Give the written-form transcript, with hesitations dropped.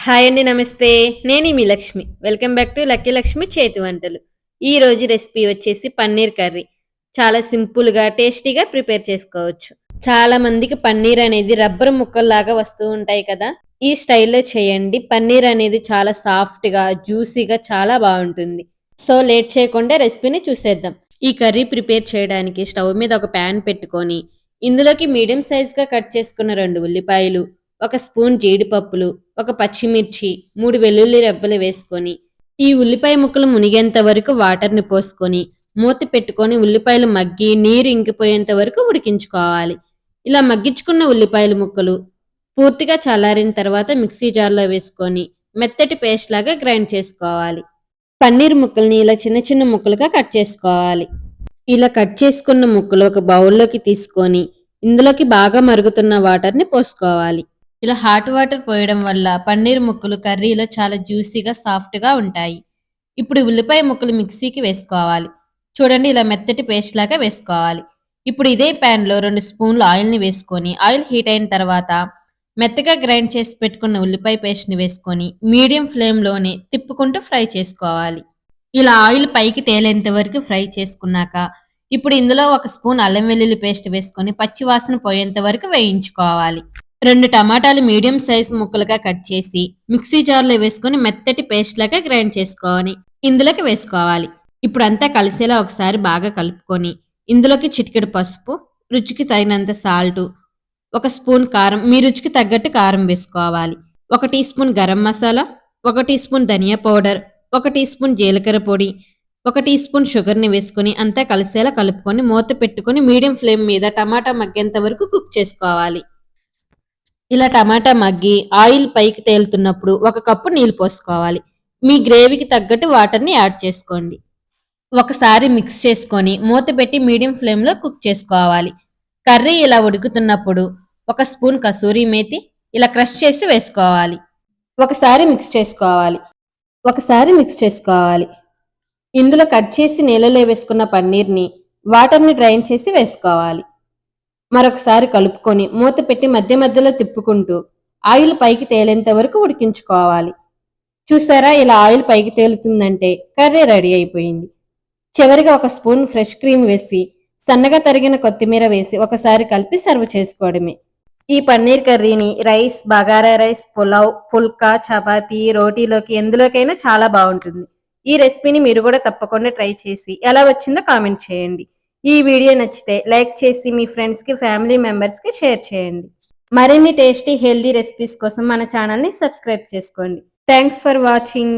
Hi అండి. నమస్తే. నేను మీ Lakshmi. Welcome back to lucky Lakshmi చేతి వంటలు. ఈ రోజు రెసిపీ వచ్చేసి పన్నీర్ కర్రీ. చాలా సింపుల్‌గా, టేస్టీగా ప్రిపేర్ చేసుకోవచ్చు. చాలా మందికి పన్నీర్ అనేది రబ్బర్ ముక్కల్లాగా వస్తూ ఉంటాయి కదా! ఈ స్టైల్‌లో చేయండి. పన్నీర్ అనేది చాలా సాఫ్ట్‌గా, జ్యూసీగా చాలా బావుంటుంది. సో, లేట్ చేయకుండా రెసిపీని చూసేద్దాం. ఈ కర్రీ ప్రిపేర్ చేయడానికి స్టవ్ మీద ఒక పాన్ పెట్టుకొని, ఇందులోకి మీడియం సైజ్‌గా కట్ చేసుకున్న 2 ఉల్లిపాయలు, ఒక స్పూన్ జీడిపప్పులు, ఒక పచ్చిమిర్చి, 3 వెల్లుల్లి రెబ్బలు వేసుకొని, ఈ ఉల్లిపాయ ముక్కలు మునిగేంత వరకు వాటర్‌ని పోసుకొని, మూత పెట్టుకొని ఉల్లిపాయలు మగ్గి నీరు ఇంకిపోయేంత వరకు ఉడికించుకోవాలి. ఇలా మగ్గించుకున్న ఉల్లిపాయల ముక్కలు పూర్తిగా చల్లారిన తర్వాత మిక్సీ జార్‌లో వేసుకొని మెత్తటి పేస్ట్ లాగా గ్రైండ్ చేసుకోవాలి. పన్నీర్ ముక్కల్ని ఇలా చిన్న చిన్న ముక్కలుగా కట్ చేసుకోవాలి. ఇలా కట్ చేసుకున్న ముక్కలు ఒక బౌల్లోకి తీసుకొని ఇందులోకి బాగా మరుగుతున్న వాటర్‌ని పోసుకోవాలి. ఇలా హాట్ వాటర్ పోయడం వల్ల పన్నీర్ ముక్కలు కర్రీలో చాలా జ్యూసీగా, సాఫ్ట్‌గా ఉంటాయి. ఇప్పుడు ఉల్లిపాయ ముక్కలు మిక్సీకి వేసుకోవాలి. చూడండి ఇలా మెత్తటి పేస్ట్ లాగా వేసుకోవాలి. ఇప్పుడు ఇదే ప్యాన్‌లో 2 స్పూన్లు ఆయిల్‌ని వేసుకొని, ఆయిల్ హీట్ అయిన తర్వాత మెత్తగా గ్రైండ్ చేసి పెట్టుకున్న ఉల్లిపాయ పేస్ట్‌ని వేసుకొని, మీడియం ఫ్లేమ్‌లోనే తిప్పుకుంటూ ఫ్రై చేసుకోవాలి. ఇలా ఆయిల్ పైకి తేలేంత వరకు ఫ్రై చేసుకున్నాక, ఇప్పుడు ఇందులో ఒక స్పూన్ అల్లం వెల్లుల్లి పేస్ట్ వేసుకొని పచ్చి వాసన పోయేంత వరకు వేయించుకోవాలి. 2 టమాటాలు మీడియం సైజ్ ముక్కలుగా కట్ చేసి మిక్సీ జార్‌లో వేసుకొని మెత్తటి పేస్ట్ లాగా గ్రైండ్ చేసుకోవాలి. ఇందులోకి వేసుకోవాలి. ఇప్పుడంతా కలిసేలా ఒకసారి బాగా కలుపుకొని, ఇందులోకి చిటికెడు పసుపు, రుచికి తగినంత సాల్టు, ఒక స్పూన్ కారం, మీ రుచికి తగ్గట్టు కారం వేసుకోవాలి. ఒక టీ స్పూన్ గరం మసాలా, ఒక టీ స్పూన్ ధనియా పౌడర్, ఒక టీ స్పూన్ జీలకర్ర పొడి, ఒక టీ స్పూన్ షుగర్‌ని వేసుకొని అంతా కలిసేలా కలుపుకొని మూత పెట్టుకొని మీడియం ఫ్లేమ్ మీద టమాటా మగ్గేంత వరకు కుక్ చేసుకోవాలి. ఇలా టమాటా మగ్గి ఆయిల్ పైకి తేలుతున్నప్పుడు ఒక కప్పు నీళ్లు పోసుకోవాలి. మీ గ్రేవీకి తగ్గట్టు వాటర్‌ని యాడ్ చేసుకోండి. ఒకసారి మిక్స్ చేసుకొని మూత పెట్టి మీడియం ఫ్లేమ్‌లో కుక్ చేసుకోవాలి. కర్రీ ఇలా ఉడుకుతున్నప్పుడు ఒక స్పూన్ కసూరి మేతి ఇలా క్రష్ చేసి వేసుకోవాలి. ఒకసారి మిక్స్ చేసుకోవాలి. ఒకసారి మిక్స్ చేసుకోవాలి. ఇందులో కట్ చేసి నీళ్ళలో వేసుకున్న పన్నీర్‌ని వాటర్‌ని డ్రైన్ చేసి వేసుకోవాలి. మరొకసారి కలుపుకొని మూత పెట్టి మధ్య మధ్యలో తిప్పుకుంటూ ఆయిల్ పైకి తేలేంత వరకు ఉడికించుకోవాలి. చూసారా ఇలా ఆయిల్ పైకి తేలుతుందంటే కర్రీ రెడీ అయిపోయింది. చివరిగా ఒక స్పూన్ ఫ్రెష్ క్రీమ్ వేసి సన్నగా తరిగిన కొత్తిమీర వేసి ఒకసారి కలిపి సర్వ్ చేసుకోవడమే. ఈ పన్నీర్ కర్రీని రైస్, బగారా రైస్, పులావ్, పుల్కా, చపాతీ, రోటీలోకి ఎందులోకైనా చాలా బాగుంటుంది. ఈ రెసిపీని మీరు కూడా తప్పకుండా ట్రై చేసి ఎలా వచ్చిందో కామెంట్ చేయండి. ఈ వీడియో నచ్చితే లైక్ చేసి మీ ఫ్రెండ్స్‌కి, ఫ్యామిలీ మెంబర్స్‌కి షేర్ చేయండి. మరిన్ని టేస్టీ, హెల్తీ రెసిపీస్ కోసం మన ఛానల్‌ని సబ్స్క్రైబ్ చేసుకోండి. Thanks for watching.